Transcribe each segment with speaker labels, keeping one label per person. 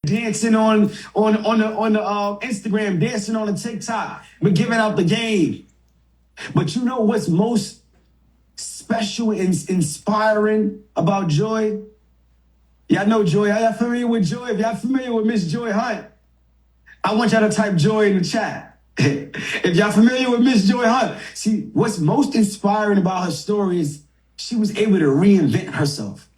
Speaker 1: dancing on the Instagram, dancing on the TikTok, but giving out the game. But you know what's most special and inspiring about Joy? Y'all know Joy. Are y'all familiar with Joy? If y'all familiar with Miss Joy Hunt, I want y'all to type Joy in the chat. If y'all familiar with Miss Joy Hunt, see, what's most inspiring about her story is she was able to reinvent herself.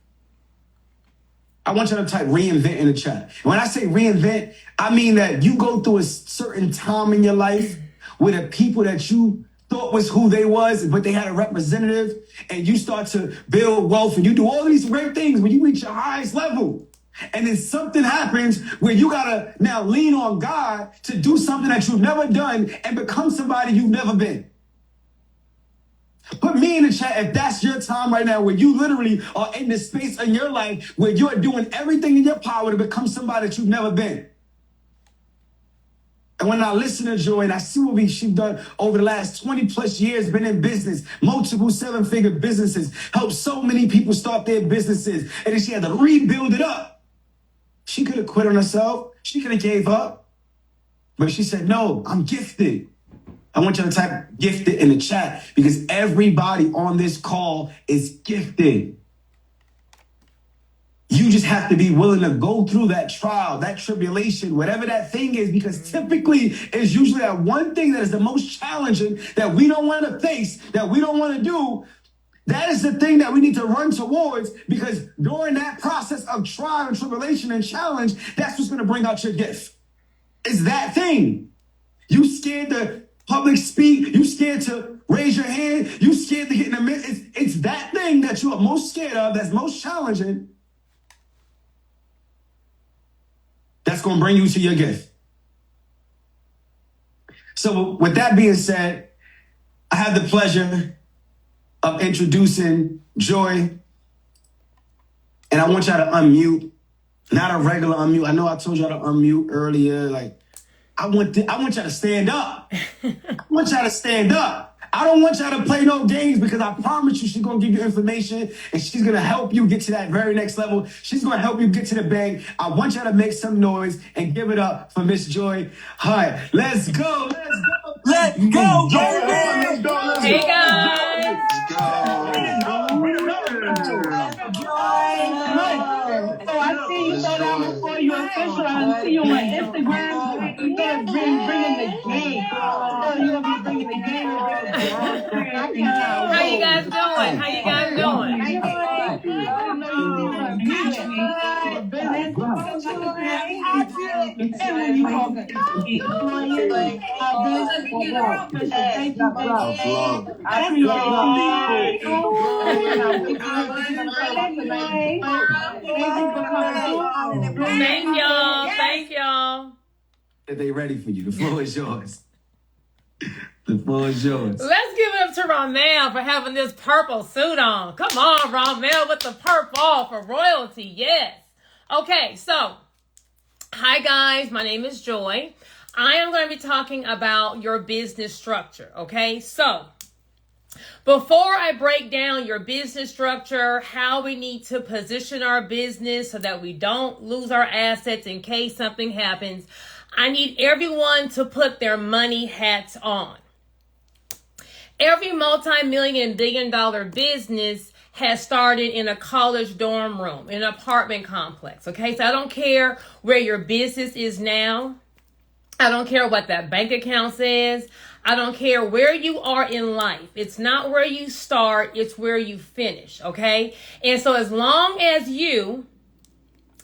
Speaker 1: I want y'all to type reinvent in the chat. When I say reinvent, I mean that you go through a certain time in your life where the people that you thought was who they was, but they had a representative, and you start to build wealth and you do all these great things when you reach your highest level. And then something happens where you gotta now lean on God to do something that you've never done and become somebody you've never been. Put me in the chat if that's your time right now, where you literally are in the space in your life where you're doing everything in your power to become somebody that you've never been. And when I listen to Joy and I see what she's done over the last 20 plus years, been in business, multiple 7-figure businesses, helped so many people start their businesses, and then she had to rebuild it up. She could have quit on herself. She could have gave up. But she said, no, I'm gifted. I want you to type gifted in the chat, because everybody on this call is gifted. You just have to be willing to go through that trial, that tribulation, whatever that thing is, because typically it's usually that one thing that is the most challenging, that we don't want to face, that we don't want to do. That is the thing that we need to run towards, because during that process of trial and tribulation and challenge, that's what's going to bring out your gift. It's that thing. You scared to public speak. You scared to raise your hand. You scared to get in the midst. It's that thing that you are most scared of, that's most challenging, that's going to bring you to your gift. So with that being said, I have the pleasure of introducing Joy. And I want y'all to unmute, not a regular unmute. I know I told y'all to unmute earlier. Like, I want y'all to stand up. I want y'all to stand up. I don't want y'all to play no games, because I promise you she's going to give you information and she's going to help you get to that very next level. She's going to help you get to the bank. I want y'all to make some noise and give it up for Miss Joy Hunt. Let's go. Let's go. Let's go. Let's go.
Speaker 2: Hey, guys.
Speaker 1: Let's go.
Speaker 3: Oh, I see you so down before you official. I see you on Instagram. You're going to bring the game. Oh, you're going to be bringing the game.
Speaker 2: How you guys doing? How you guys doing? Thank y'all. Thank y'all.
Speaker 1: Are they ready for you? The floor is yours. The floor is yours.
Speaker 2: Let's give it up to Romel for having this purple suit on. Come on, Romel, with the purple for royalty. Yes. Okay, so, hi guys. My name is Joy. I am going to be talking about your business structure. Okay, so before I break down your business structure, how we need to position our business so that we don't lose our assets in case something happens, I need everyone to put their money hats on. Every multi-million and billion-dollar business has started in a college dorm room, in an apartment complex, okay? So I don't care where your business is now. I don't care what that bank account says. I don't care where you are in life. It's not where you start, it's where you finish, okay? And so as long as you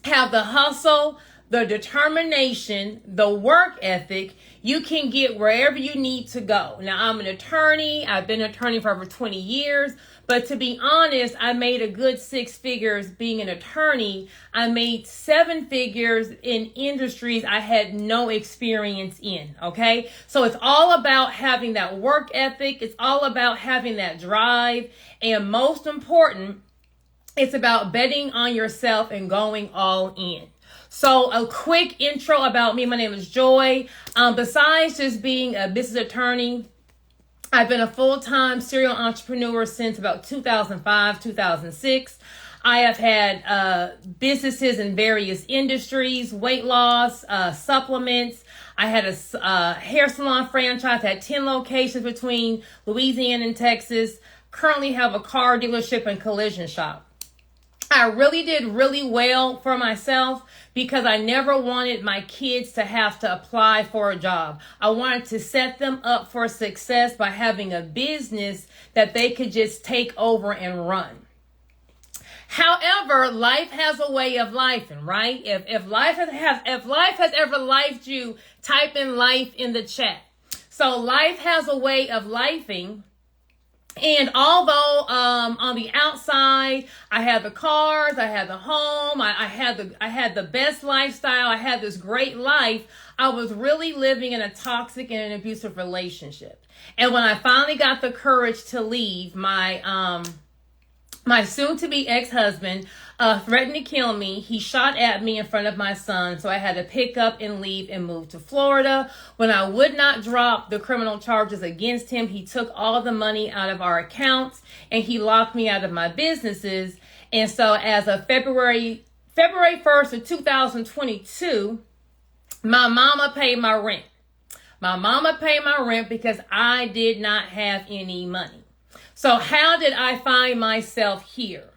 Speaker 2: have the hustle, the determination, the work ethic, you can get wherever you need to go. Now, I'm an attorney. I've been an attorney for over 20 years. But to be honest, I made a good 6 figures being an attorney. I made 7 figures in industries I had no experience in, okay? So it's all about having that work ethic. It's all about having that drive. And most important, it's about betting on yourself and going all in. So a quick intro about me. My name is Joy. Besides just being a business attorney, I've been a full-time serial entrepreneur since about 2005, 2006. I have had businesses in various industries, weight loss, supplements. I had a hair salon franchise, had 10 locations between Louisiana and Texas. Currently have a car dealership and collision shop. I really did really well for myself because I never wanted my kids to have to apply for a job. I wanted to set them up for success by having a business that they could just take over and run. However, life has a way of lifing, right? If life has ever lifed you, type in life in the chat. So life has a way of lifing. And although on the outside I had the cars, I had the home, I had the best lifestyle, I had this great life, I was really living in a toxic and an abusive relationship. And when I finally got the courage to leave, my soon-to-be ex-husband threatened to kill me. He shot at me in front of my son, so I had to pick up and leave and move to Florida. When I would not drop the criminal charges against him, he took all the money out of our accounts and he locked me out of my businesses. And so as of February 1st of 2022, my mama paid my rent. My mama paid my rent because I did not have any money. So how did I find myself here?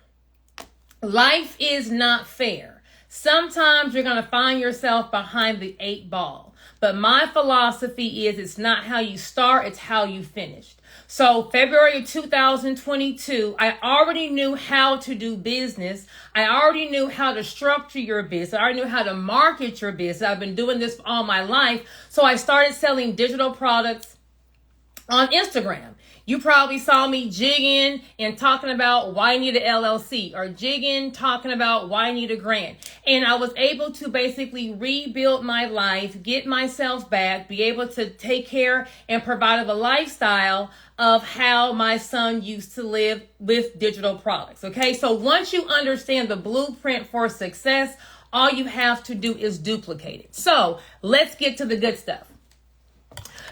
Speaker 2: Life is not fair. Sometimes you're going to find yourself behind the 8 ball. But my philosophy is it's not how you start, it's how you finish. So February of 2022, I already knew how to do business. I already knew how to structure your business. I already knew how to market your business. I've been doing this all my life. So I started selling digital products on Instagram. You probably saw me jigging and talking about why I need an LLC, or jigging, talking about why I need a grant. And I was able to basically rebuild my life, get myself back, be able to take care and provide a lifestyle of how my son used to live with digital products. Okay, so once you understand the blueprint for success, all you have to do is duplicate it. So let's get to the good stuff.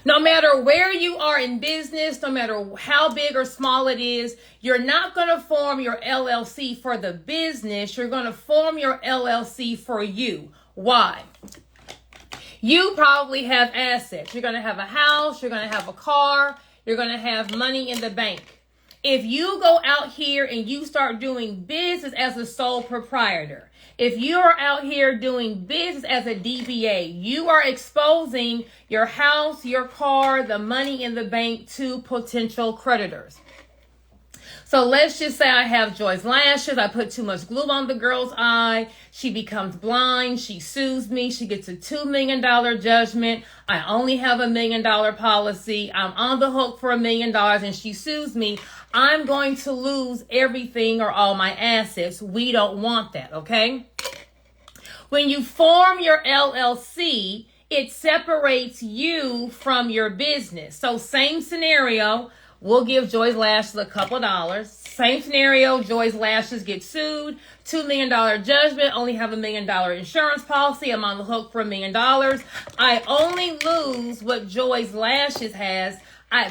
Speaker 2: No matter where you are in business, no matter how big or small it is, you're not going to form your LLC for the business. You're going to form your LLC for you. Why? You probably have assets. You're going to have a house. You're going to have a car. You're going to have money in the bank. If you go out here and you start doing business as a sole proprietor, if you are out here doing business as a DBA, you are exposing your house, your car, the money in the bank to potential creditors. So let's just say I have Joy's lashes. I put too much glue on the girl's eye. She becomes blind. She sues me. She gets a $2 million judgment. I only have $1 million policy. I'm on the hook for $1 million and she sues me. I'm going to lose everything or all my assets. We don't want that, okay? When you form your LLC, it separates you from your business. So same scenario. We'll give Joy's Lashes a couple dollars. Same scenario, Joy's Lashes get sued, $2 million judgment, only have $1 million insurance policy. I'm on the hook for $1 million. I only lose what Joy's Lashes has.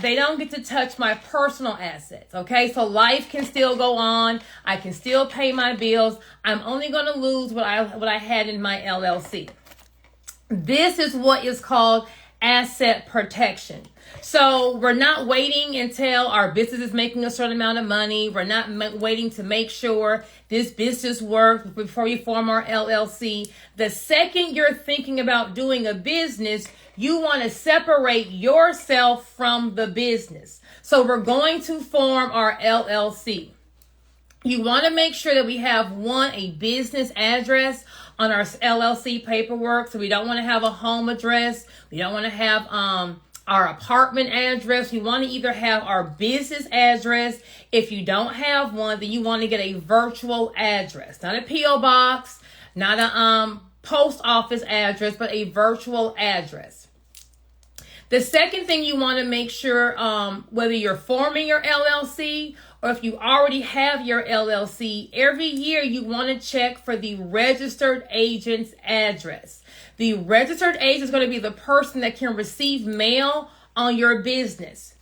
Speaker 2: They don't get to touch my personal assets, okay? So life can still go on. I can still pay my bills. I'm only going to lose what I had in my LLC. This is what is called asset protection. So we're not waiting until our business is making a certain amount of money. We're not waiting to make sure this business works before we form our LLC. The second you're thinking about doing a business, you want to separate yourself from the business. So we're going to form our LLC. You want to make sure that we have a business address on our LLC paperwork. So we don't want to have a home address. We don't want to have our apartment address. We want to either have our business address. If you don't have one, then you want to get a virtual address, not a P.O. box, not a post office address, but a virtual address. The second thing you want to make sure, whether you're forming your LLC or if you already have your LLC, every year you want to check for the registered agent's address. The registered agent is going to be the person that can receive mail on your business.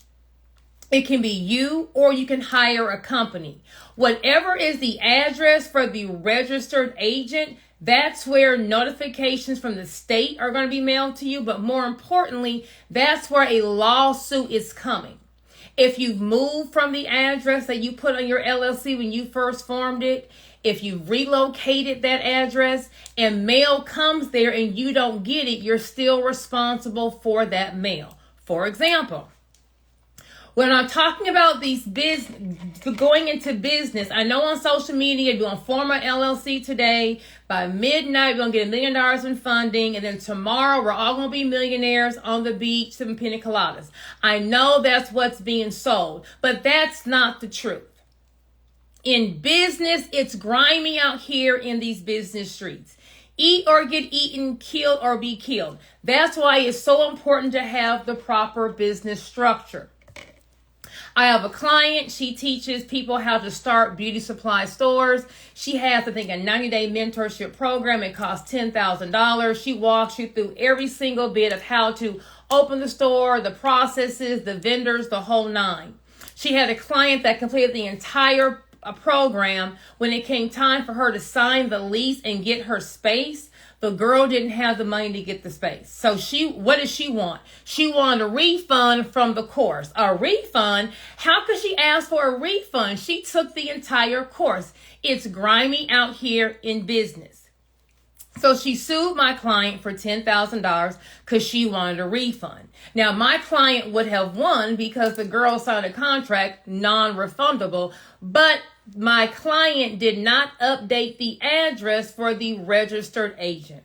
Speaker 2: It can be you, or you can hire a company. Whatever is the address for the registered agent, that's where notifications from the state are going to be mailed to you. But more importantly, that's where a lawsuit is coming. If you've moved from the address that you put on your LLC when you first formed it, if you've relocated that address and mail comes there and you don't get it, you're still responsible for that mail. For example, when I'm talking about these going into business, I know on social media, you're going to form an LLC today. By midnight, we're going to get $1 million in funding. And then tomorrow, we're all going to be millionaires on the beach, sipping pina coladas. I know that's what's being sold, but that's not the truth. In business, it's grimy out here in these business streets. Eat or get eaten, killed or be killed. That's why it's so important to have the proper business structure. I have a client. She teaches people how to start beauty supply stores. She has, I think, a 90-day mentorship program. It costs $10,000. She walks you through every single bit of how to open the store, the processes, the vendors, the whole nine. She had a client that completed the entire program. When it came time for her to sign the lease and get her space, the girl didn't have the money to get the space. So what does she want? She wanted a refund from the course. A refund? How could she ask for a refund? She took the entire course. It's grimy out here in business. So she sued my client for $10,000 because she wanted a refund. Now, my client would have won because the girl signed a contract, non-refundable, but my client did not update the address for the registered agent.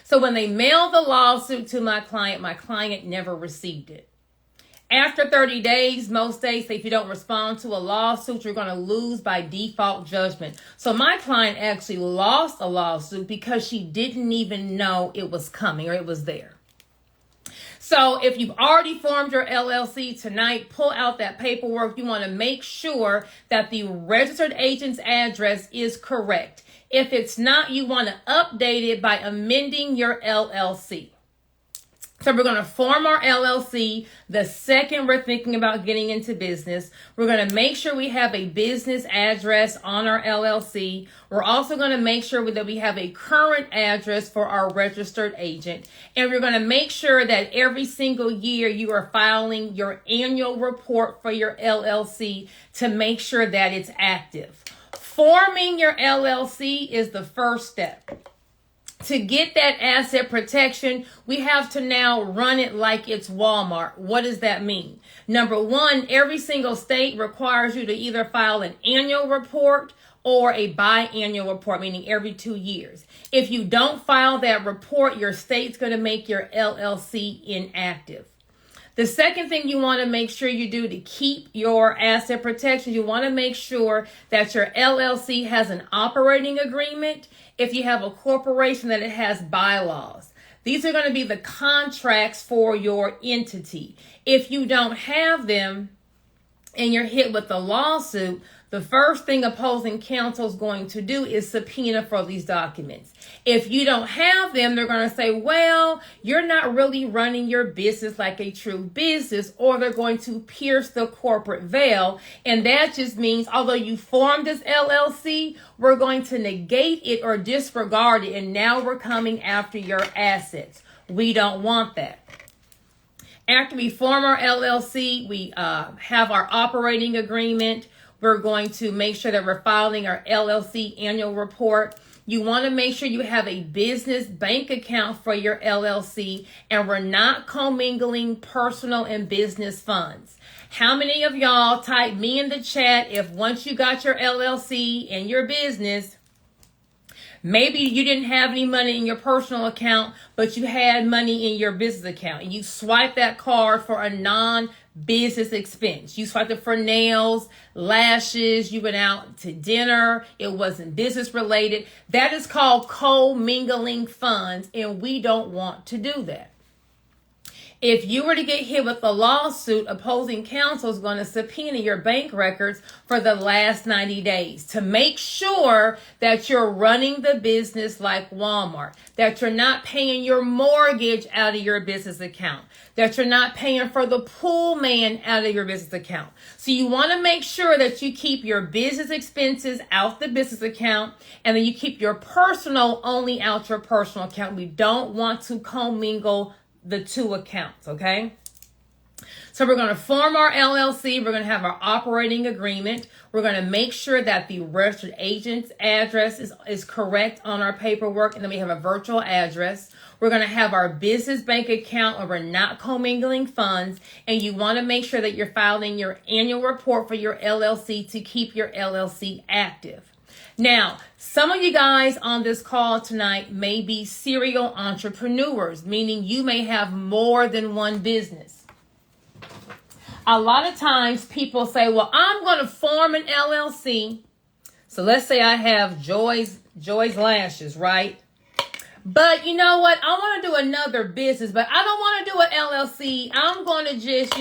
Speaker 2: So when they mailed the lawsuit to my client never received it. After 30 days, most states, if you don't respond to a lawsuit, you're going to lose by default judgment. So my client actually lost a lawsuit because she didn't even know it was coming or it was there. So if you've already formed your LLC tonight, pull out that paperwork. You want to make sure that the registered agent's address is correct. If it's not, you want to update it by amending your LLC. So we're going to form our LLC the second we're thinking about getting into business. We're going to make sure we have a business address on our LLC. We're also going to make sure that we have a current address for our registered agent. And we're going to make sure that every single year you are filing your annual report for your LLC to make sure that it's active. Forming your LLC is the first step. To get that asset protection, we have to now run it like it's Walmart. What does that mean? Number one, every single state requires you to either file an annual report or a biannual report, meaning every 2 years. If you don't file that report, your state's going to make your LLC inactive. The second thing you want to make sure you do to keep your asset protection, you want to make sure that your LLC has an operating agreement. If you have a corporation, that it has bylaws. These are going to be the contracts for your entity. If you don't have them and you're hit with a lawsuit, the first thing opposing counsel is going to do is subpoena for these documents. If you don't have them, they're going to say, well, you're not really running your business like a true business, or they're going to pierce the corporate veil. And that just means, although you formed this LLC, we're going to negate it or disregard it. And now we're coming after your assets. We don't want that. After we form our LLC, we have our operating agreement. We're going to make sure that we're filing our LLC annual report. You want to make sure you have a business bank account for your LLC, and we're not commingling personal and business funds. How many of y'all type me in the chat if once you got your LLC and your business, maybe you didn't have any money in your personal account, but you had money in your business account, and you swiped that card for a non-business expense. You swiped it for nails, lashes, you went out to dinner, it wasn't business related. That is called co-mingling funds, and we don't want to do that. If you were to get hit with a lawsuit, opposing counsel is going to subpoena your bank records for the last 90 days to make sure that you're running the business like Walmart, that you're not paying your mortgage out of your business account, that you're not paying for the pool man out of your business account. So you want to make sure that you keep your business expenses out the business account, and then you keep your personal only out your personal account. We don't want to commingle the two accounts, okay? So we're going to form our LLC. We're going to have our operating agreement. We're going to make sure that the registered agent's address is correct on our paperwork, and then we have a virtual address. We're going to have our business bank account where we're not commingling funds, and you want to make sure that you're filing your annual report for your LLC to keep your LLC active. Now, some of you guys on this call tonight may be serial entrepreneurs, meaning you may have more than one business. A lot of times people say, well, I'm going to form an LLC. So let's say I have Joy's Lashes, right? But you know what? I want to do another business, but I don't want to do an LLC. I'm going to just,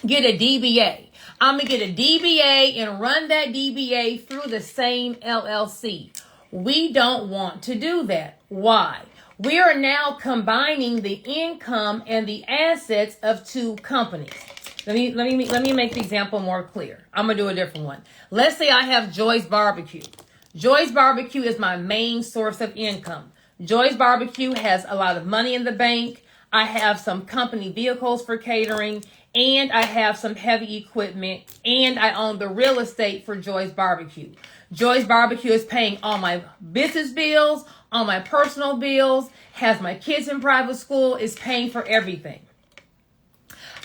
Speaker 2: get a DBA. I'm going to get a DBA and run that DBA through the same LLC. We don't want to do that. Why? We are now combining the income and the assets of two companies. Let me make the example more clear. I'm going to do a different one. Let's say I have Joy's Barbecue. Joy's Barbecue is my main source of income. Joy's Barbecue has a lot of money in the bank. I have some company vehicles for catering, and I have some heavy equipment, and I own the real estate for Joy's Barbecue. Joy's Barbecue is paying all my business bills, all my personal bills, has my kids in private school, is paying for everything.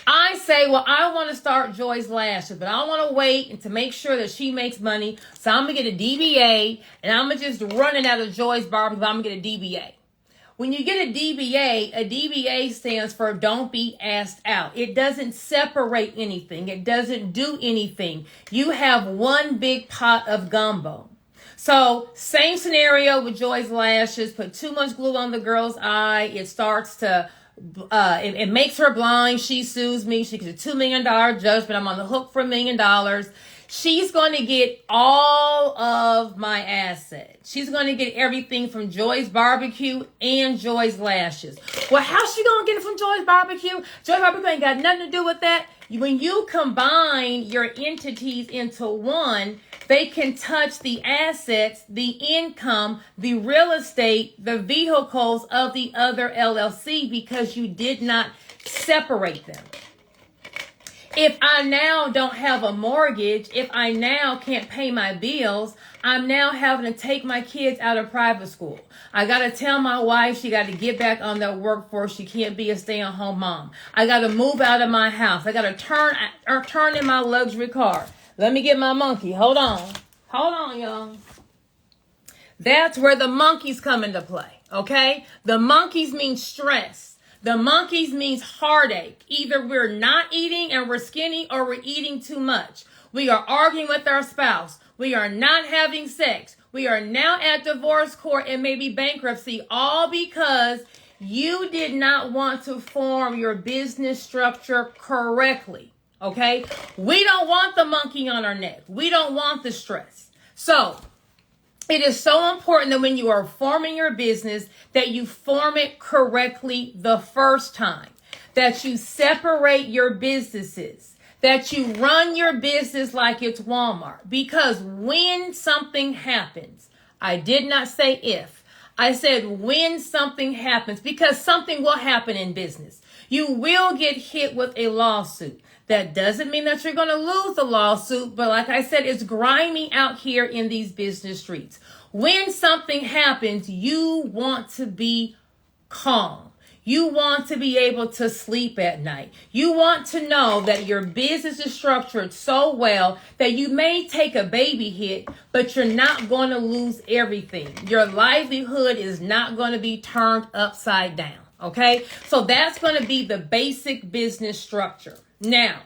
Speaker 2: I say, well, I want to start Joy's Lashes, but I want to wait and to make sure that she makes money. So I'm going to get a DBA, and I'm going to just run it out of Joy's Barbecue. I'm going to get a DBA. When you get a DBA stands for don't be asked out. It doesn't separate anything. It doesn't do anything. You have one big pot of gumbo. So same scenario with Joy's Lashes. Put too much glue on the girl's eye. It starts to, it makes her blind. She sues me. She gets a $2 million judgment. I'm on the hook for $1 million. She's going to get all of my assets. She's going to get everything from Joy's Barbecue and Joy's Lashes. Well, how's she going to get it from Joy's Barbecue? Joy's Barbecue ain't got nothing to do with that. When you combine your entities into one, they can touch the assets, the income, the real estate, the vehicles of the other LLC because you did not separate them. If I now don't have a mortgage, if I now can't pay my bills, I'm now having to take my kids out of private school. I got to tell my wife she got to get back on that workforce. She can't be a stay-at-home mom. I got to move out of my house. I got to turn in my luxury car. Let me get my monkey. Hold on. Hold on, y'all. That's where the monkeys come into play, okay? The monkeys mean stress. The monkeys means heartache. Either we're not eating and we're skinny or we're eating too much. We are arguing with our spouse. We are not having sex. We are now at divorce court and maybe bankruptcy, all because you did not want to form your business structure correctly. Okay? We don't want the monkey on our neck. We don't want the stress. So, it is so important that when you are forming your business, that you form it correctly the first time, that you separate your businesses, that you run your business like it's Walmart. Because when something happens, I did not say if, I said when something happens, because something will happen in business. You will get hit with a lawsuit. That doesn't mean that you're going to lose the lawsuit, but like I said, it's grimy out here in these business streets. When something happens, you want to be calm. You want to be able to sleep at night. You want to know that your business is structured so well that you may take a baby hit, but you're not going to lose everything. Your livelihood is not going to be turned upside down. Okay? So that's going to be the basic business structure. Now,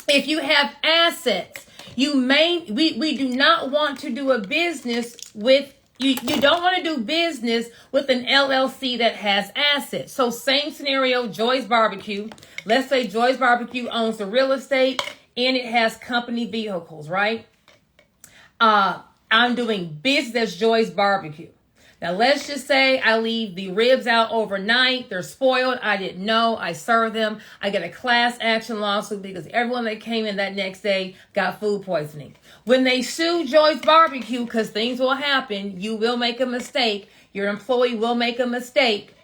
Speaker 2: if you have assets, we do not want to do a business with You don't want to do business with an LLC that has assets. So same scenario, Joy's Barbecue. Let's say Joy's Barbecue owns the real estate and it has company vehicles, right? I'm doing business as Joy's Barbecue. Now, let's just say I leave the ribs out overnight. They're spoiled. I didn't know. I served them. I get a class action lawsuit because everyone that came in that next day got food poisoning. When they sue Joy's Barbecue, because things will happen, you will make a mistake. Your employee will make a mistake.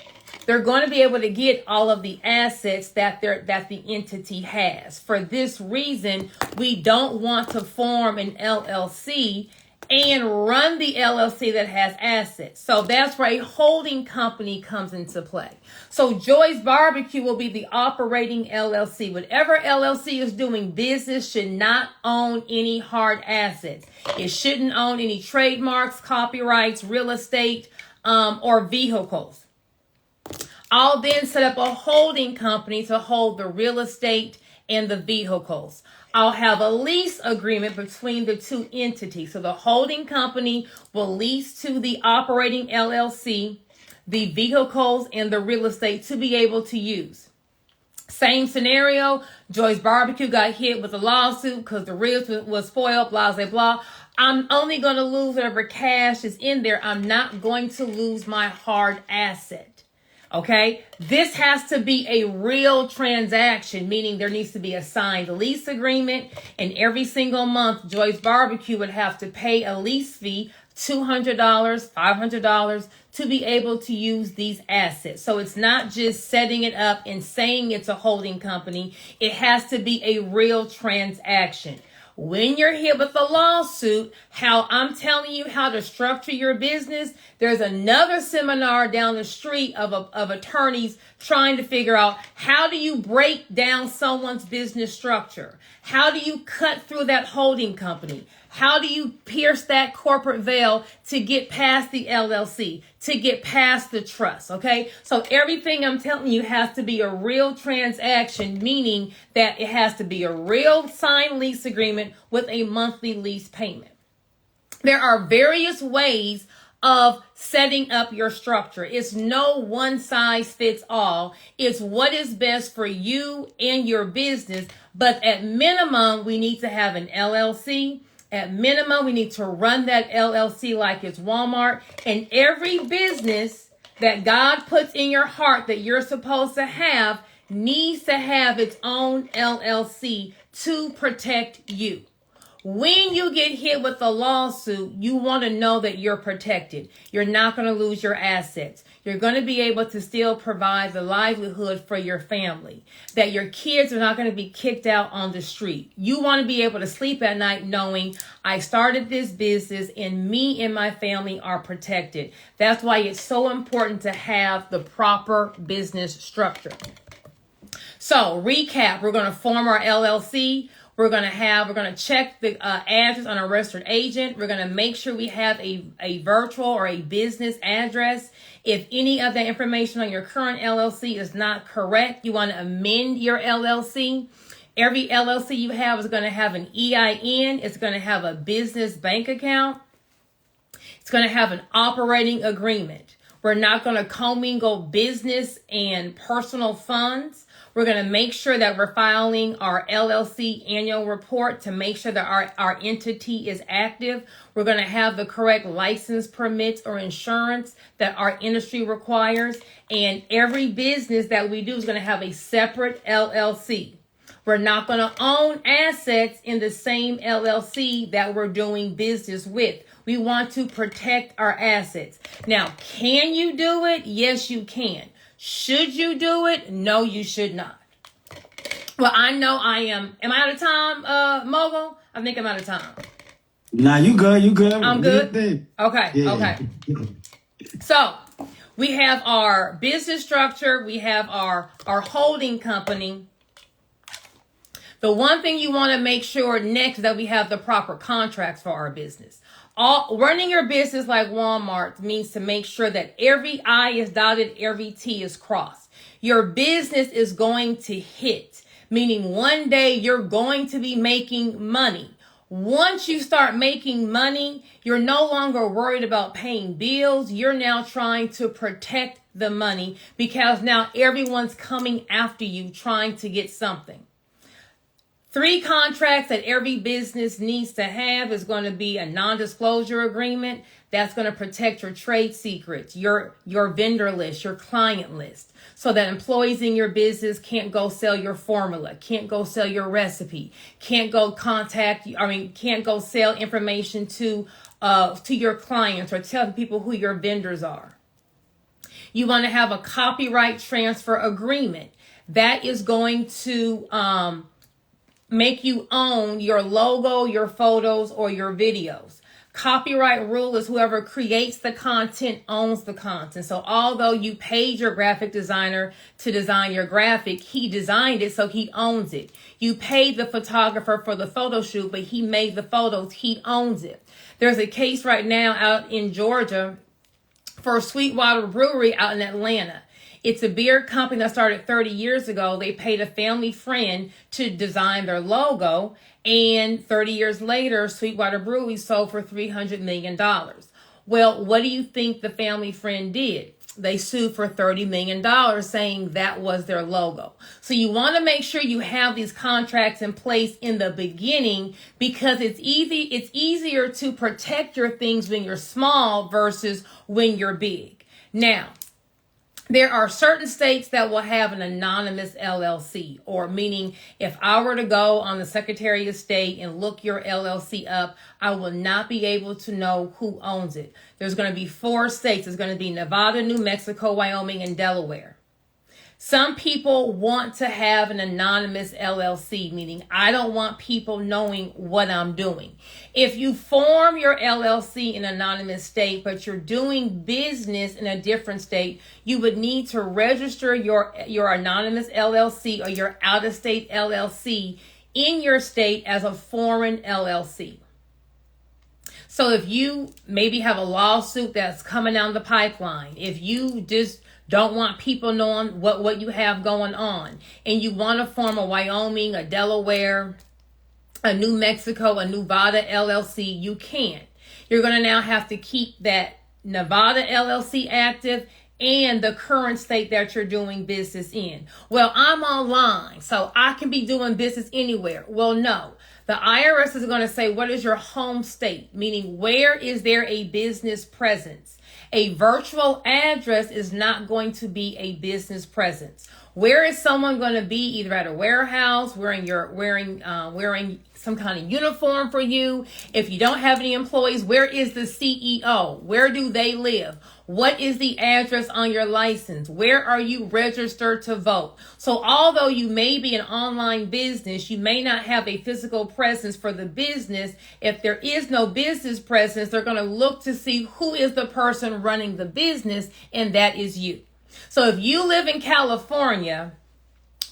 Speaker 2: They're going to be able to get all of the assets that the entity has. For this reason, we don't want to form an LLC and run the LLC that has assets. So that's where a holding company comes into play. So Joy's Barbecue will be the operating LLC. Whatever LLC is doing business should not own any hard assets. It shouldn't own any trademarks, copyrights, real estate, or vehicles. I'll then set up a holding company to hold the real estate and the vehicles. I'll have a lease agreement between the two entities. So the holding company will lease to the operating LLC the vehicles and the real estate to be able to use. Same scenario, Joy's Barbecue got hit with a lawsuit because the ribs was spoiled, blah, blah, blah. I'm only going to lose whatever cash is in there. I'm not going to lose my hard asset. Okay, this has to be a real transaction, meaning there needs to be a signed lease agreement, and every single month, Joy's Barbecue would have to pay a lease fee, $200, $500, to be able to use these assets. So it's not just setting it up and saying it's a holding company. It has to be a real transaction. When you're hit with a lawsuit, how I'm telling you how to structure your business, there's another seminar down the street of attorneys trying to figure out how do you break down someone's business structure? How do you cut through that holding company? How do you pierce that corporate veil to get past the LLC, to get past the trust, okay? So everything I'm telling you has to be a real transaction, meaning that it has to be a real signed lease agreement with a monthly lease payment. There are various ways of setting up your structure. It's no one size fits all. It's what is best for you and your business. But at minimum, we need to have an LLC. At minimum, we need to run that LLC like it's Walmart. And every business that God puts in your heart that you're supposed to have needs to have its own LLC to protect you. When you get hit with a lawsuit, you want to know that you're protected. You're not going to lose your assets. You're going to be able to still provide the livelihood for your family. That your kids are not going to be kicked out on the street. You want to be able to sleep at night knowing I started this business and me and my family are protected. That's why it's so important to have the proper business structure. So recap, we're going to form our LLC. We're going to check the address on a registered agent. We're going to make sure we have a virtual or a business address. If any of that information on your current LLC is not correct, you want to amend your LLC. Every LLC you have is going to have an EIN. It's going to have a business bank account. It's going to have an operating agreement. We're not going to commingle business and personal funds. We're going to make sure that we're filing our LLC annual report to make sure that our entity is active. We're going to have the correct license, permits, or insurance that our industry requires. And every business that we do is going to have a separate LLC. We're not going to own assets in the same LLC that we're doing business with. We want to protect our assets. Now, can you do it? Yes, you can. Should you do it? No, you should not. Well, I know I am. Am I out of time, Mogul? I think I'm out of time.
Speaker 1: Nah, you good. You good.
Speaker 2: I'm good?
Speaker 1: Thing.
Speaker 2: Okay,
Speaker 1: Yeah.
Speaker 2: okay. So, we have our business structure. We have our holding company. The one thing you want to make sure next is that we have the proper contracts for our business. Running your business like Walmart means to make sure that every I is dotted, every T is crossed. Your business is going to hit, meaning one day you're going to be making money. Once you start making money, you're no longer worried about paying bills. You're now trying to protect the money because now everyone's coming after you trying to get something. 3 contracts that every business needs to have is going to be a non-disclosure agreement. That's going to protect your trade secrets, your vendor list, your client list, so that employees in your business can't go sell your formula, can't go sell your recipe, can't go sell information to your clients or tell people who your vendors are. You want to have a copyright transfer agreement. That is going to make you own your logo, your photos, or your videos. Copyright rule is whoever creates the content owns the content. So although you paid your graphic designer to design your graphic, he designed it, so he owns it. You paid the photographer for the photo shoot, but he made the photos, he owns it. There's a case right now out in Georgia for Sweetwater Brewery out in Atlanta. It's a beer company that started 30 years ago. They paid a family friend to design their logo, and 30 years later, Sweetwater Brewery sold for $300 million. Well, what do you think the family friend did? They sued for $30 million saying that was their logo. So you want to make sure you have these contracts in place in the beginning, because it's easier to protect your things when you're small versus when you're big. Now, there are certain states that will have an anonymous LLC, or meaning if I were to go on the Secretary of State and look your LLC up, I will not be able to know who owns it. There's going to be 4 states. There's going to be Nevada, New Mexico, Wyoming, and Delaware. Some people want to have an anonymous LLC, meaning I don't want people knowing what I'm doing. If you form your LLC in an anonymous state, but you're doing business in a different state, you would need to register your anonymous LLC or your out-of-state LLC in your state as a foreign LLC. So if you maybe have a lawsuit that's coming down the pipeline, if you just don't want people knowing what you have going on, and you want to form a Wyoming, a Delaware, a New Mexico, a Nevada LLC, you can. You're going to now have to keep that Nevada LLC active and the current state that you're doing business in. Well, I'm online, so I can be doing business anywhere. Well, no. The IRS is going to say, what is your home state? Meaning, where is there a business presence? A virtual address is not going to be a business presence. Where is someone going to be? Either at a warehouse, wearing some kind of uniform for you. If you don't have any employees, where is the CEO? Where do they live? What is the address on your license? Where are you registered to vote? So although you may be an online business, you may not have a physical presence for the business. If there is no business presence, they're going to look to see who is the person running the business, and that is you. So if you live in California,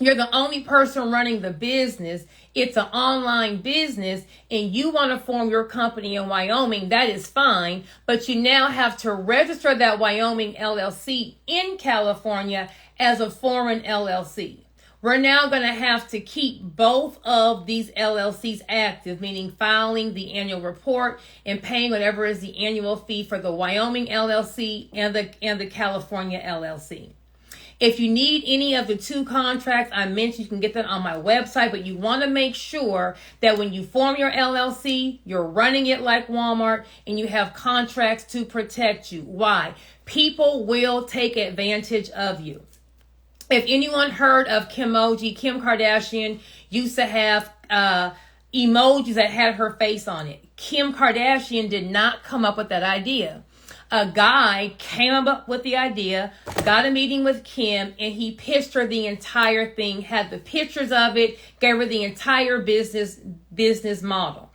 Speaker 2: you're the only person running the business, it's an online business, and you want to form your company in Wyoming, that is fine, but you now have to register that Wyoming LLC in California as a foreign LLC. We're now going to have to keep both of these LLCs active, meaning filing the annual report and paying whatever is the annual fee for the Wyoming LLC and the California LLC. If you need any of the 2 contracts I mentioned, you can get that on my website, but you want to make sure that when you form your LLC, you're running it like Walmart and you have contracts to protect you. Why? People will take advantage of you. If anyone heard of Kimoji, Kim Kardashian used to have emojis that had her face on it. Kim Kardashian did not come up with that idea. A guy came up with the idea, got a meeting with Kim, and he pitched her the entire thing, had the pictures of it, gave her the entire business model.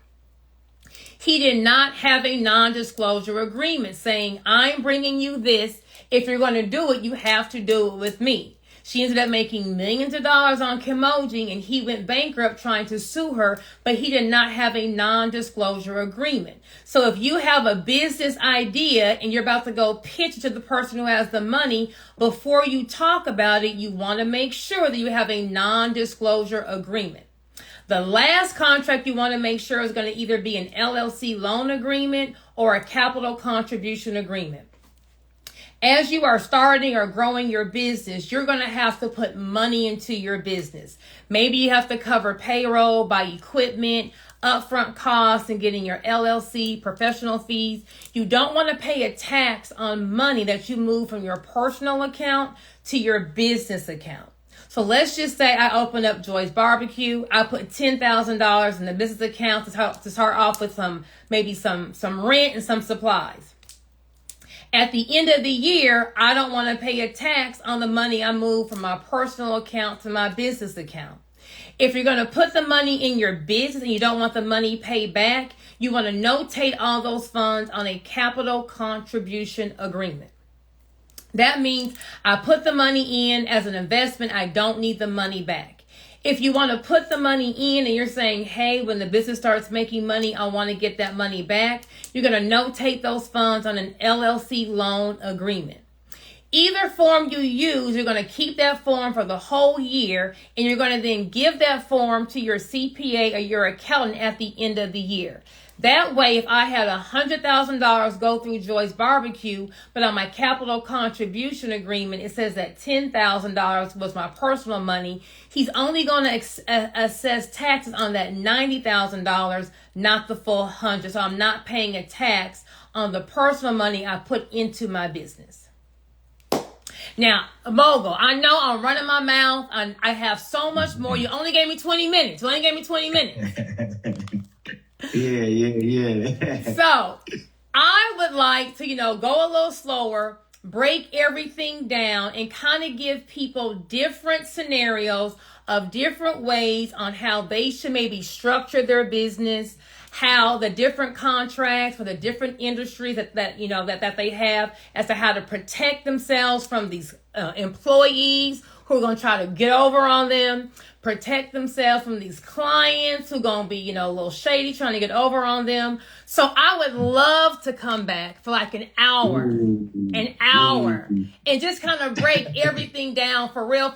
Speaker 2: He did not have a non-disclosure agreement saying, I'm bringing you this. If you're going to do it, you have to do it with me. She ended up making millions of dollars on Kimoji, and he went bankrupt trying to sue her, but he did not have a non-disclosure agreement. So if you have a business idea and you're about to go pitch it to the person who has the money, before you talk about it, you want to make sure that you have a non-disclosure agreement. The last contract you want to make sure is going to either be an LLC loan agreement or a capital contribution agreement. As you are starting or growing your business, you're going to have to put money into your business. Maybe you have to cover payroll, buy equipment, upfront costs, and getting your LLC, professional fees. You don't want to pay a tax on money that you move from your personal account to your business account. So let's just say I open up Joy's Barbecue. I put $10,000 in the business account to start off with maybe some rent and some supplies. At the end of the year, I don't want to pay a tax on the money I move from my personal account to my business account. If you're going to put the money in your business and you don't want the money paid back, you want to notate all those funds on a capital contribution agreement. That means I put the money in as an investment. I don't need the money back. If you want to put the money in and you're saying, hey, when the business starts making money, I want to get that money back, you're going to notate those funds on an LLC loan agreement. Either form you use, you're going to keep that form for the whole year, and you're going to then give that form to your CPA or your accountant at the end of the year. That way, if I had $100,000 go through Joy's Barbecue, but on my capital contribution agreement, it says that $10,000 was my personal money, he's only going to assess taxes on that $90,000, not the full 100. So I'm not paying a tax on the personal money I put into my business. Now, Mogul, I know I'm running my mouth. I have so much more. You only gave me 20 minutes.
Speaker 1: Yeah.
Speaker 2: So I would like to, go a little slower, break everything down, and kind of give people different scenarios of different ways on how they should maybe structure their business, how the different contracts for the different industries that they have, as to how to protect themselves from these employees who are going to try to get over on them, protect themselves from these clients who are going to be, a little shady, trying to get over on them. So I would love to come back for like an hour, and just kind of break everything down for real.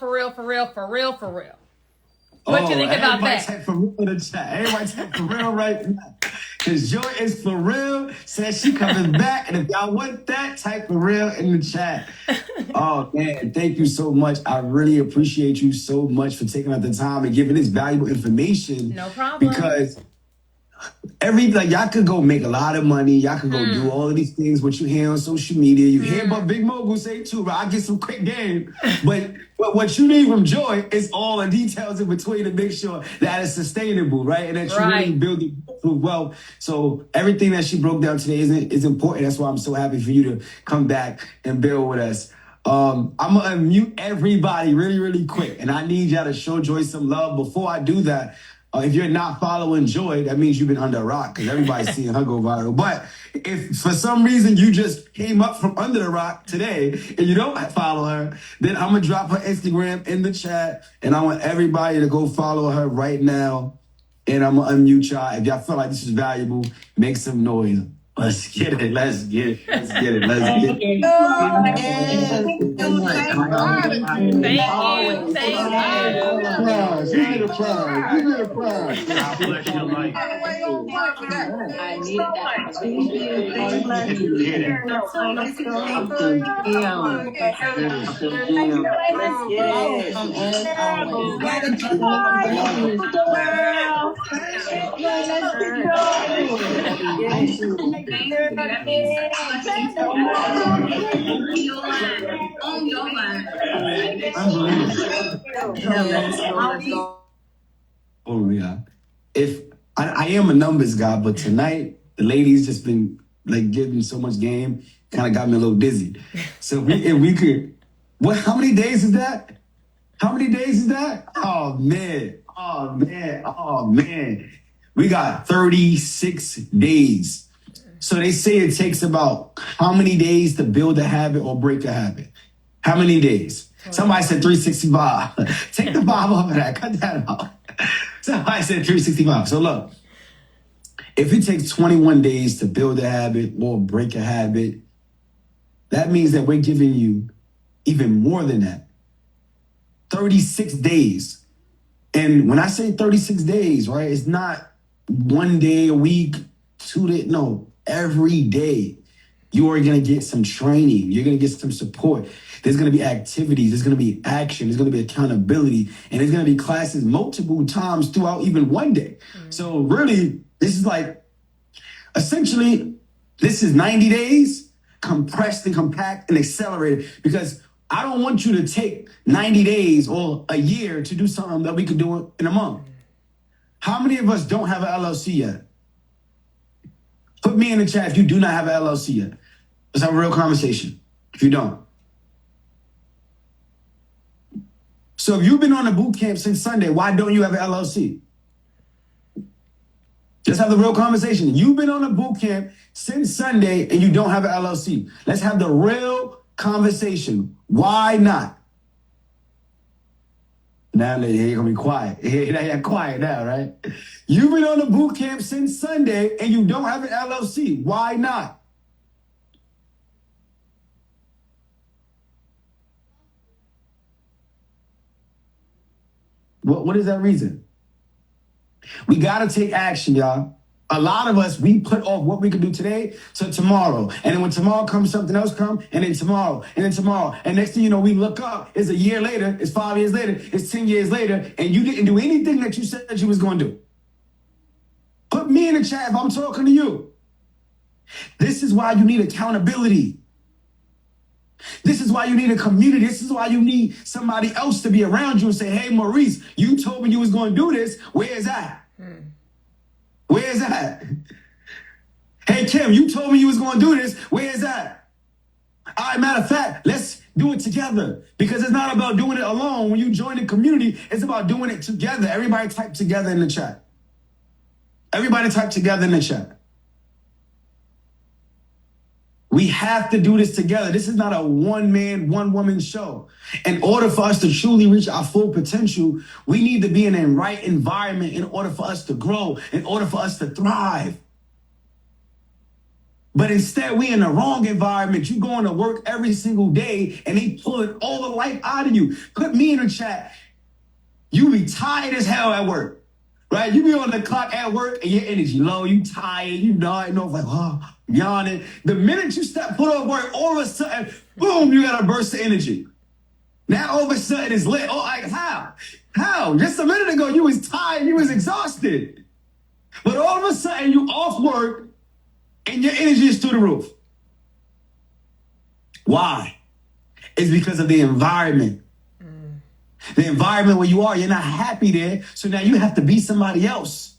Speaker 2: What you think about that?
Speaker 1: Type for real in the chat. Everybody type for real right now. Because Joy is for real. Says she coming back. And if y'all want that, type for real in the chat. Oh, man. Thank you so much. I really appreciate you so much for taking out the time and giving this valuable information.
Speaker 2: No problem.
Speaker 1: Because y'all could go make a lot of money. Y'all could go do all of these things, what you hear on social media. You hear about Big Mogul say too, right? I get some quick game. But what you need from Joy is all the details in between to make sure that it's sustainable, right? And that you really build it well. So everything that she broke down today is important. That's why I'm so happy for you to come back and build with us. I'm going to unmute everybody really, really quick. And I need y'all to show Joy some love. Before I do that, if you're not following Joy, that means you've been under a rock because everybody's seeing her go viral. But if for some reason you just came up from under the rock today and you don't follow her, then I'm going to drop her Instagram in the chat. And I want everybody to go follow her right now. And I'm going to unmute y'all. If y'all feel like this is valuable, make some noise. Let's get it.
Speaker 2: Thank you.
Speaker 1: Oh yeah. If I am a numbers guy, but tonight the ladies just been like giving so much game, kind of got me a little dizzy. So if we could, how many days is that? Oh man. We got 36 days. So they say it takes about how many days to build a habit or break a habit? How many days? Somebody said 365. Take the 5 off of that. Cut that out. Somebody said 365. So look, if it takes 21 days to build a habit or break a habit, that means that we're giving you even more than that. 36 days And when I say 36 days, right, it's not 1 day a week, 2 days. No, every day you are going to get some training. You're going to get some support. There's going to be activities. There's going to be action. There's going to be accountability. And there's going to be classes multiple times throughout even one day. So really, this is like, essentially, this is 90 days compressed and compact and accelerated, because I don't want you to take 90 days or a year to do something that we could do in a month. How many of us don't have an LLC yet? Put me in the chat if you do not have an LLC yet. Let's have a real conversation if you don't. So if you've been on a boot camp since Sunday, why don't you have an LLC? Let's have the real conversation. You've been on a boot camp since Sunday and you don't have an LLC. Let's have the real conversation. Why not? Now you're gonna be quiet. Now you're quiet now, right? You've been on a boot camp since Sunday and you don't have an LLC. Why not? What is that reason? We got to take action, y'all. A lot of us, we put off what we can do today to tomorrow. And then when tomorrow comes, something else comes, and then tomorrow, and then tomorrow. And next thing you know, we look up, it's a year later, it's 5 years later, it's 10 years later, and you didn't do anything that you said you was going to do. Put me in the chat if I'm talking to you. This is why you need accountability. This is why you need a community. This is why you need somebody else to be around you and say, hey, Maurice, you told me you was going to do this. Where is that? Where is that? Hey, Kim, you told me you was going to do this. Where is that? All right, matter of fact, let's do it together, because it's not about doing it alone. When you join the community, it's about doing it together. Everybody type together in the chat. Everybody type together in the chat. We have to do this together. This is not a one-man, one-woman show. In order for us to truly reach our full potential, we need to be in a right environment in order for us to grow, in order for us to thrive. But instead, we in the wrong environment. You going to work every single day, and they pulling all the life out of you. Put me in the chat. You be tired as hell at work. Right? You be on the clock at work and your energy low, you tired, you nodding off like, oh, yawning. The minute you step foot off work, all of a sudden, boom, you got a burst of energy. Now all of a sudden it's lit. Oh, like, how? How? Just a minute ago, you was tired, you was exhausted. But all of a sudden, you off work and your energy is through the roof. Why? It's because of the environment. The environment where you are, you're not happy there. So now you have to be somebody else.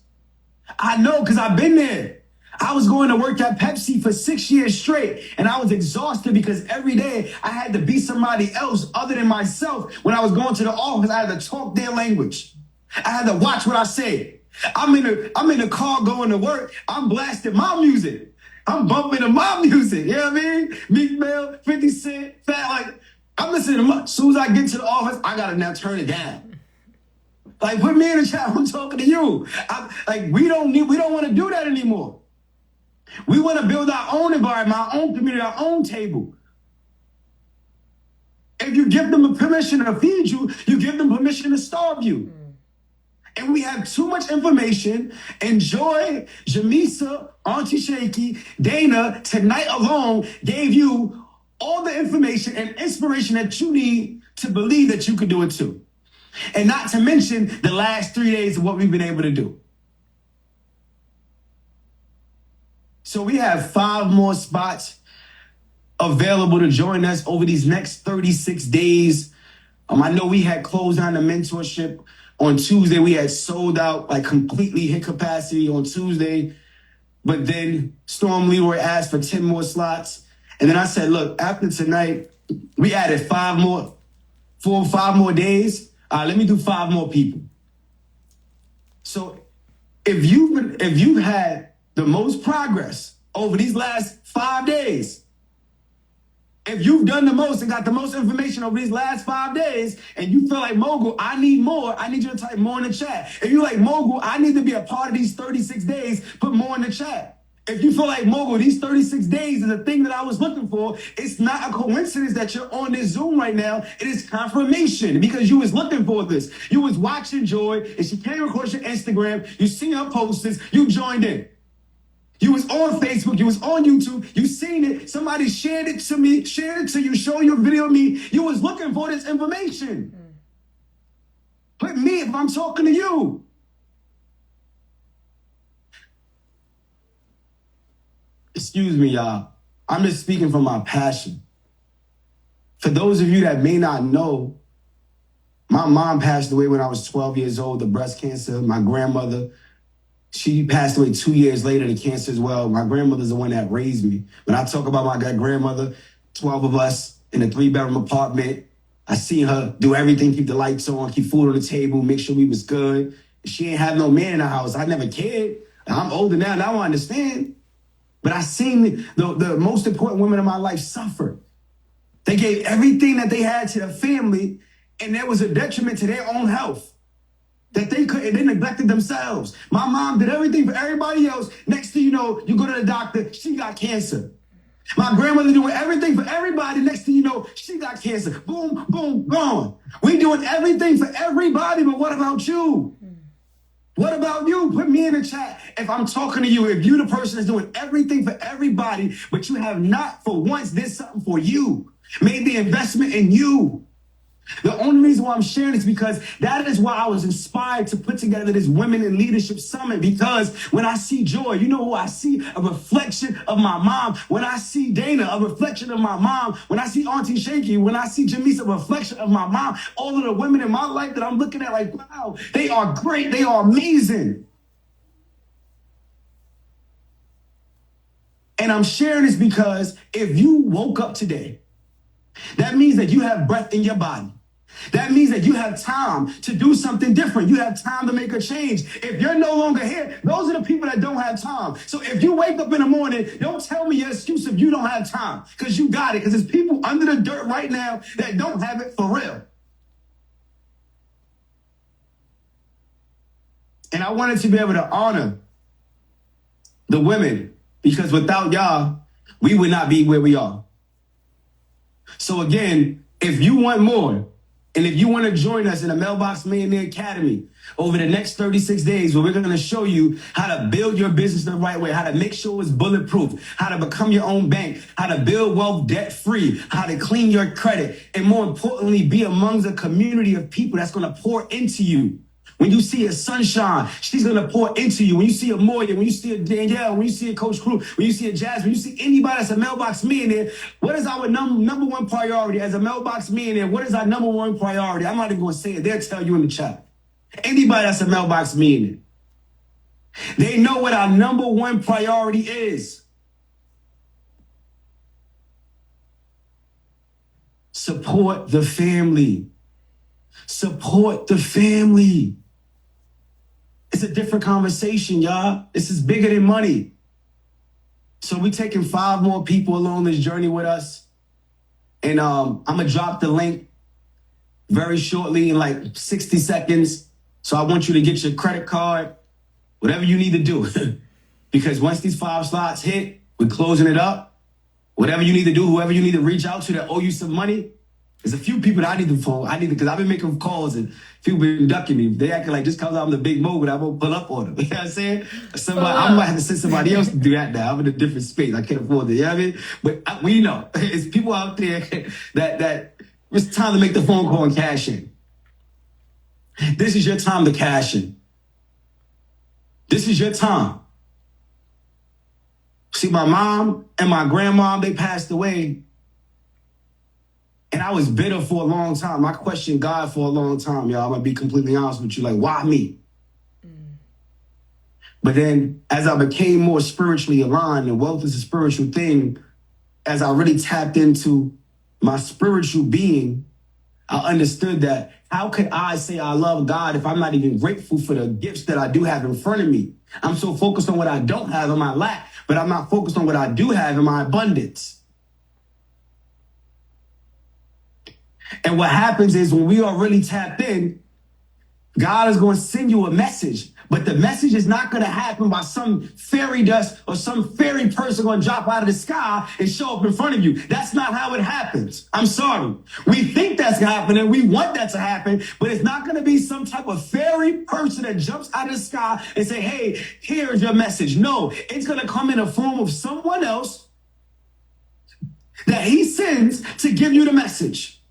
Speaker 1: I know, because I've been there. I was going to work at Pepsi for 6 years straight, and I was exhausted because every day I had to be somebody else other than myself. When I was going to the office, I had to talk their language. I had to watch what I said. I'm in the car going to work. I'm blasting my music. I'm bumping to my music. You know what I mean? Meek Mill, 50 Cent, Fat, like, I'm listening to my, as soon as I get to the office, I gotta now turn it down. Like, put me in the chat, I'm talking to you. We don't want to do that anymore. We want to build our own environment, our own community, our own table. If you give them permission to feed you, you give them permission to starve you. And we have too much information. And Joy, Jamisa, Auntie Shaky, Dana, tonight alone gave you all the information and inspiration that you need to believe that you can do it too. And not to mention the last 3 days of what we've been able to do. So we have 5 more spots available to join us over these next 36 days. I know we had closed down the mentorship on Tuesday. We had sold out, like completely hit capacity on Tuesday. But then Storm Leroy asked for 10 more slots. And then I said, look, after tonight, we added 5 more days. Let me do 5 more people. So if you've had the most progress over these last 5 days, if you've done the most and got the most information over these last 5 days, and you feel like, Mogul, I need more, I need you to type more in the chat. If you're like, Mogul, I need to be a part of these 36 days, put more in the chat. If you feel like, Mogul, these 36 days is the thing that I was looking for, it's not a coincidence that you're on this Zoom right now. It is confirmation because you was looking for this. You was watching Joy, and she came across your Instagram. You seen her posts. You joined in. You was on Facebook. You was on YouTube. You seen it. Somebody shared it to me, shared it to you, showed you a video of me. You was looking for this information. But me, if I'm talking to you, excuse me, y'all. I'm just speaking from my passion. For those of you that may not know, my mom passed away when I was 12 years old of breast cancer. My grandmother, she passed away 2 years later to cancer as well. My grandmother's the one that raised me. When I talk about my grandmother, 12 of us in a 3-bedroom apartment, I seen her do everything, keep the lights on, keep food on the table, make sure we was good. She ain't have no man in the house. I never cared. I'm older now I understand. But I seen the most important women in my life suffer. They gave everything that they had to their family, and there was a detriment to their own health. That they neglected themselves. My mom did everything for everybody else. Next thing you know, you go to the doctor, she got cancer. My grandmother doing everything for everybody. Next thing you know, she got cancer. Boom, boom, gone. We doing everything for everybody, but what about you? What about you? Put me in the chat. If I'm talking to you, if you the person that's doing everything for everybody, but you have not for once did something for you, made the investment in you. The only reason why I'm sharing is because that is why I was inspired to put together this Women in Leadership Summit. Because when I see Joy, you know who I see? A reflection of my mom. When I see Dana, a reflection of my mom. When I see Auntie Shaky, when I see Jamise, a reflection of my mom. All of the women in my life that I'm looking at like, wow, they are great. They are amazing. And I'm sharing this because if you woke up today, that means that you have breath in your body. That means that you have time to do something different. You have time to make a change. If you're no longer here, those are the people that don't have time. So if you wake up in the morning, don't tell me your excuse if you don't have time, because you got it. Because there's people under the dirt right now that don't have it for real. And I wanted to be able to honor the women, because without y'all, we would not be where we are. So again, if you want more, and if you want to join us in the Mailbox Millionaire Academy over the next 36 days, where we're going to show you how to build your business the right way, how to make sure it's bulletproof, how to become your own bank, how to build wealth debt-free, how to clean your credit, and more importantly, be amongst a community of people that's going to pour into you. When you see a Sunshine, she's going to pour into you. When you see a Moya, when you see a Danielle, when you see a Coach Crew, when you see a Jazz, when you see anybody that's a Mailbox Millionaire, what is our number one priority as a Mailbox Millionaire? What is our number one priority? I'm not even going to say it. They'll tell you in the chat. Anybody that's a Mailbox Millionaire, they know what our number one priority is. Support the family. Support the family. It's a different conversation, y'all. This is bigger than money. So we're taking 5 more people along this journey with us. And I'm going to drop the link very shortly in like 60 seconds. So I want you to get your credit card, whatever you need to do. Because once these 5 slots hit, we're closing it up. Whatever you need to do, whoever you need to reach out to that owe you some money. There's a few people that I need to phone. Because I've been making calls and people been ducking me. They acting like just because I'm the big mogul, I won't pull up on them. You know what I'm saying? I might have to send somebody else to do that now. I'm in a different space. I can't afford it. You know what I mean? But we know. It's people out there that it's time to make the phone call and cash in. This is your time to cash in. This is your time. See, my mom and my grandmom, they passed away. And I was bitter for a long time. I questioned God for a long time, y'all. I'm going to be completely honest with you. Like, why me? But then as I became more spiritually aligned, and wealth is a spiritual thing, as I really tapped into my spiritual being, I understood that how could I say I love God if I'm not even grateful for the gifts that I do have in front of me? I'm so focused on what I don't have in my lack, but I'm not focused on what I do have in my abundance. And what happens is when we are really tapped in, God is going to send you a message. But the message is not going to happen by some fairy dust or some fairy person going to drop out of the sky and show up in front of you. That's not how it happens. I'm sorry. We think that's going to happen and we want that to happen, but it's not going to be some type of fairy person that jumps out of the sky and say, hey, here's your message. No, it's going to come in the form of someone else that he sends to give you the message.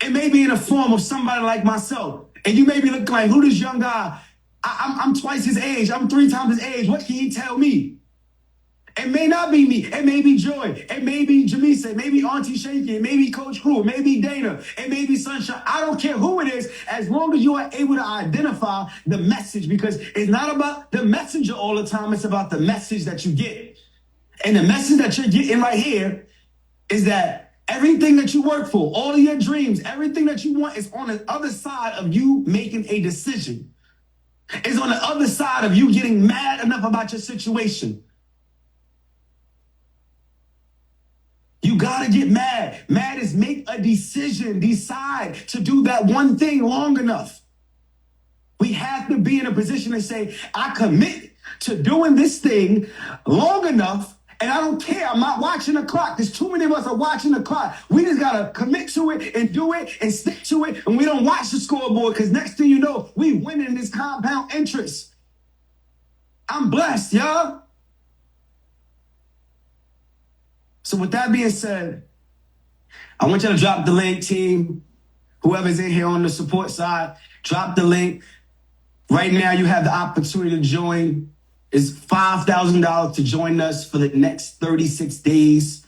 Speaker 1: It may be in the form of somebody like myself. And you may be looking like, who this young guy? I'm twice his age. I'm 3 times his age. What can he tell me? It may not be me. It may be Joy. It may be Jamisa. It may be Auntie Shaky. It may be Coach Crew. It may be Dana. It may be Sunshine. I don't care who it is, as long as you are able to identify the message, because it's not about the messenger all the time. It's about the message that you get. And the message that you're getting right here is that everything that you work for, all of your dreams, everything that you want is on the other side of you making a decision. It's on the other side of you getting mad enough about your situation. You gotta get mad. Mad is make a decision, decide to do that one thing long enough. We have to be in a position to say, I commit to doing this thing long enough. And I don't care. I'm not watching the clock. There's too many of us are watching the clock. We just got to commit to it and do it and stick to it. And we don't watch the scoreboard, because next thing you know, we winning this compound interest. I'm blessed, y'all. So with that being said, I want you to drop the link, team. Whoever's in here on the support side, drop the link. Right now, you have the opportunity to join. It's $5,000 to join us for the next 36 days.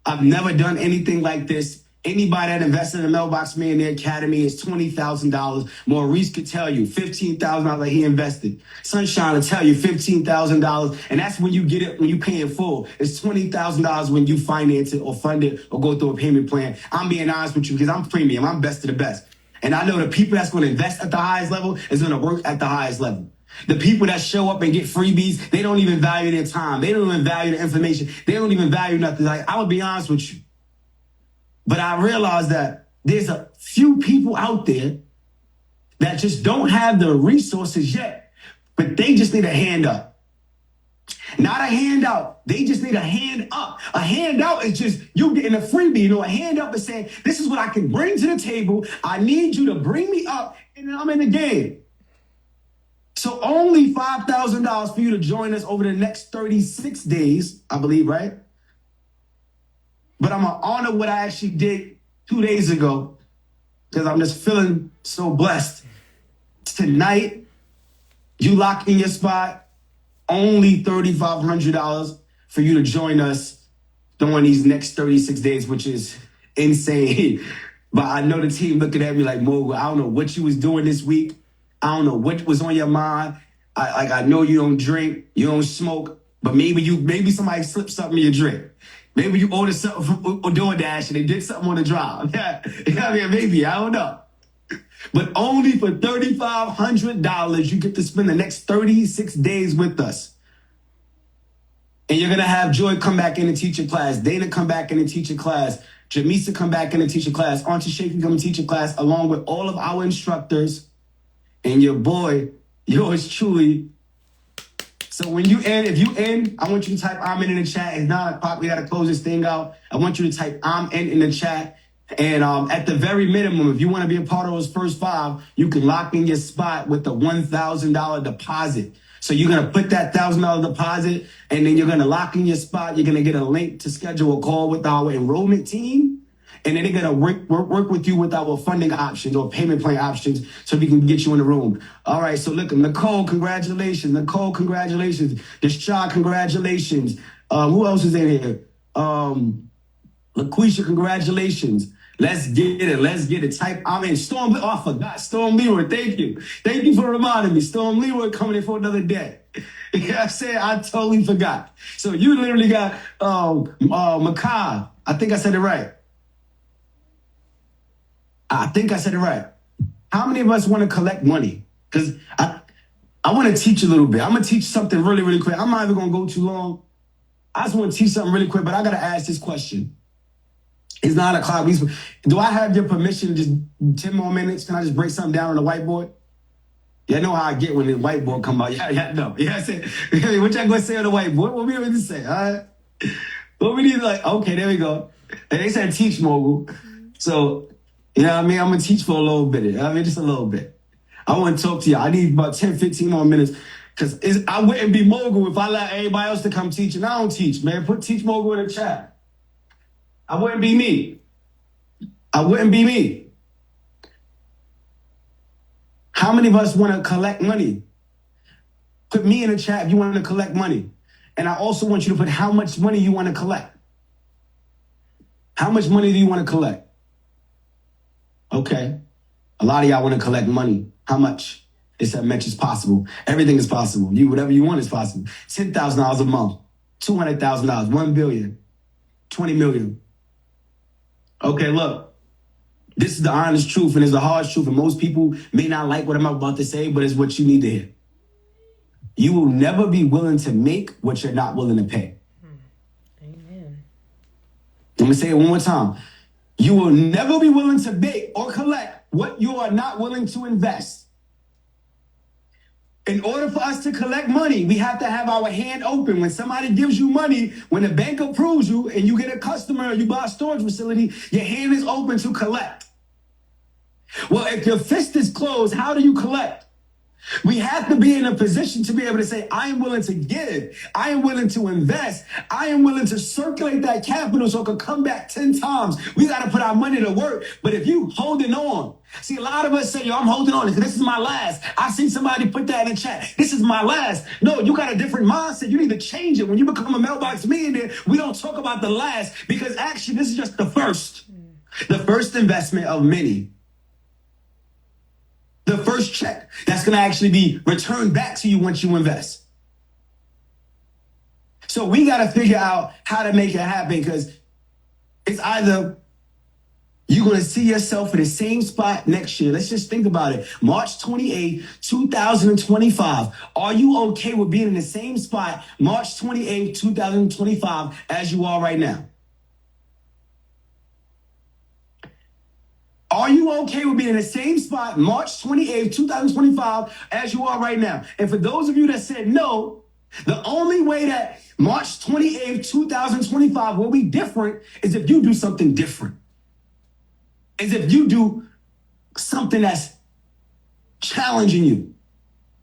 Speaker 1: I've never done anything like this. Anybody that invested in the Mailbox Millionaire Academy is $20,000. Maurice could tell you $15,000 that he invested. Sunshine will tell you $15,000. And that's when you get it, when you pay in full. It's $20,000 when you finance it or fund it or go through a payment plan. I'm being honest with you because I'm premium. I'm best of the best. And I know the people that's going to invest at the highest level is going to work at the highest level. The people that show up and get freebies, they don't even value their time. They don't even value the information. They don't even value nothing. Like, I would be honest with you. But I realize that there's a few people out there that just don't have the resources yet, but they just need a hand up. Not a handout. They just need a hand up. A handout is just you getting a freebie. You know, a hand up is saying, this is what I can bring to the table. I need you to bring me up, and then I'm in the game. So only $5,000 for you to join us over the next 36 days, I believe, right? But I'm going to honor what I actually did 2 days ago, because I'm just feeling so blessed. Tonight, you lock in your spot, only $3,500 for you to join us during these next 36 days, which is insane. But I know the team looking at me like, Mogul, I don't know what you was doing this week. I don't know what was on your mind. I know you don't drink, you don't smoke, but maybe somebody slipped something in your drink. Maybe you ordered something from DoorDash and they did something on the drive. Yeah, I mean, maybe, I don't know. But only for $3,500, you get to spend the next 36 days with us. And you're going to have Joy come back in and teach a class. Dana come back in and teach a class. Jamisa come back in and teach a class. Auntie Shaky come and teach a class, along with all of our instructors. And your boy, yours truly. So when you end, if you end, I want you to type I'm in the chat. It's 9 o'clock. We got to close this thing out. I want you to type I'm in the chat. And at the very minimum, if you want to be a part of those first 5, you can lock in your spot with the $1,000 deposit. So you're going to put that $1,000 deposit, and then you're going to lock in your spot. You're going to get a link to schedule a call with our enrollment team. And then they're going to work with you with our funding options or payment plan options so we can get you in the room. All right, so look, Nicole, congratulations. Nicole, congratulations. Deshaun, congratulations. Who else is in here? LaQuisha, congratulations. Let's get it. Let's get it. Type I'm in. Storm, I forgot. Storm Leroy, thank you. Thank you for reminding me. Storm Leroy coming in for another day. You know what I'm saying? I totally forgot. So you literally got Makai. I think I said it right. I think I said it right. How many of us want to collect money? Because I want to teach a little bit. I'm going to teach something really, really quick. I'm not even going to go too long. I just want to teach something really quick, but I got to ask this question. It's 9 o'clock. Do I have your permission to just 10 more minutes? Can I just break something down on the whiteboard? Y'all know how I get when the whiteboard come out. Yeah, no. Yeah, I said, what y'all gonna say on the whiteboard? What we need to say? All right. What we need to okay, there we go. And they said teach mogul. So, you know what I mean? I'm gonna teach for a little bit. I mean, just a little bit. I want to talk to you. I need about 10, 15 more minutes. Because I wouldn't be mogul if I let everybody else to come teach. And I don't teach, man. Put teach mogul in the chat. I wouldn't be me. I wouldn't be me. How many of us want to collect money? Put me in the chat if you want to collect money. And I also want you to put how much money you want to collect. How much money do you want to collect? Okay. A lot of y'all want to collect money. How much? It's as much as possible. Everything is possible. Whatever you want is possible. $10,000 a month, $200,000, $1 billion, $20 million. Okay, look, this is the honest truth and it's the harsh truth. And most people may not like what I'm about to say, but it's what you need to hear. You will never be willing to make what you're not willing to pay.
Speaker 2: Amen.
Speaker 1: I'm going to say it one more time. You will never be willing to make or collect what you are not willing to invest. In order for us to collect money, we have to have our hand open. When somebody gives you money, when the bank approves you and you get a customer or you buy a storage facility, your hand is open to collect. Well, if your fist is closed, how do you collect? We have to be in a position to be able to say, I am willing to give. I am willing to invest. I am willing to circulate that capital so it can come back 10 times. We got to put our money to work. But if you holding on, see, a lot of us say, yo, I'm holding on. This is my last. I see somebody put that in the chat. This is my last. No, you got a different mindset. You need to change it. When you become a mailbox millionaire, we don't talk about the last because actually this is just the first. The first investment of many. The first check that's going to actually be returned back to you once you invest. So we got to figure out how to make it happen because it's either you're going to see yourself in the same spot next year. Let's just think about it. March 28, 2025. Are you okay with being in the same spot March 28, 2025 as you are right now? Are you okay with being in the same spot March 28th, 2025 as you are right now? And for those of you that said no, the only way that March 28th, 2025 will be different is if you do something different. Is if you do something that's challenging you.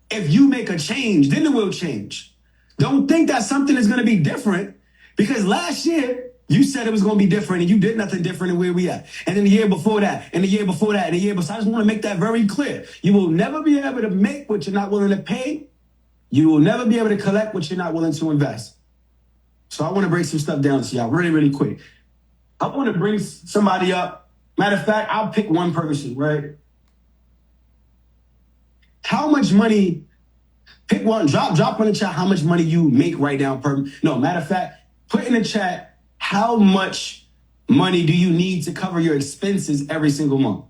Speaker 1: If you make a change, then it will change. Don't think that something is going to be different because last year, you said it was going to be different and you did nothing different than where we at. And then the year before that, and the year before that, and the year before. So I just want to make that very clear. You will never be able to make what you're not willing to pay. You will never be able to collect what you're not willing to invest. So I want to break some stuff down to y'all really, really quick. I want to bring somebody up. Matter of fact, I'll pick one person, right? How much money, pick one, drop in the chat how much money you make right now no, matter of fact, put in the chat how much money do you need to cover your expenses every single month?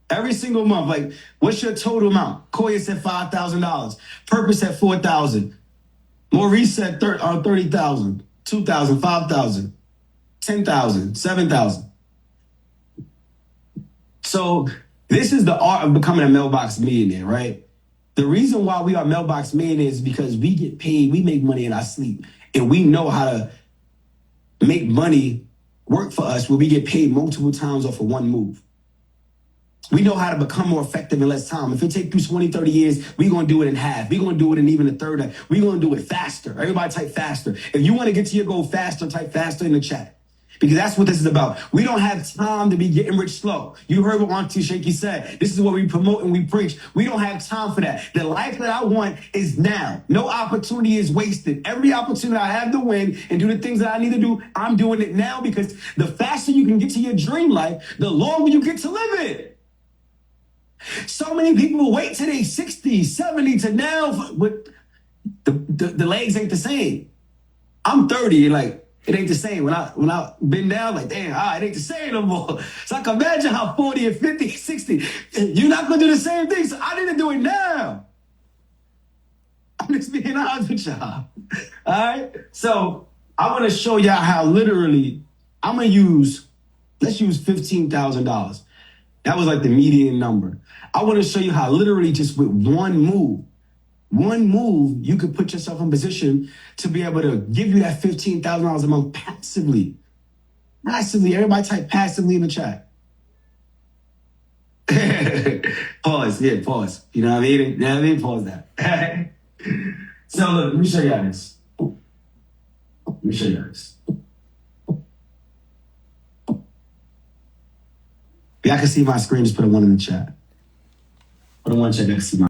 Speaker 1: Every single month, like, what's your total amount? Koya said $5,000. Purpose said $4,000. Maurice said $30,000, $2,000, $5,000, $10,000, $7,000. So this is the art of becoming a mailbox millionaire, right? The reason why we are mailbox millionaires is because we get paid, we make money in our sleep, and we know how to make money work for us where we get paid multiple times off of one move. We know how to become more effective in less time. If it takes you 20, 30 years, we're going to do it in half. We're going to do it in even a third. We're going to do it faster. Everybody type faster. If you want to get to your goal faster, type faster in the chat. Because that's what this is about. We don't have time to be getting rich slow. You heard what Auntie Shaky said. This is what we promote and we preach. We don't have time for that. The life that I want is now. No opportunity is wasted. Every opportunity I have to win and do the things that I need to do, I'm doing it now because the faster you can get to your dream life, the longer you get to live it. So many people wait till they 60, 70 to now, but the legs ain't the same. I'm 30, like, it ain't the same. When I been down, like, damn, it ain't the same no more. So I can imagine how 40 and 50, 60, you're not going to do the same thing. So I need to do it now. I'm just being honest with y'all. All right? So I want to show y'all how literally I'm going to let's use $15,000. That was like the median number. I want to show you how literally just with one move, you could put yourself in position to be able to give you that $15,000 a month passively. Passively. Everybody type passively in the chat. Pause. Yeah, pause. You know what I mean? You know what I mean? Pause that. So look, let me show you this. Let me show you this. Y'all can see my screen. Just put a 1 in the chat. Put a 1 check. I can see my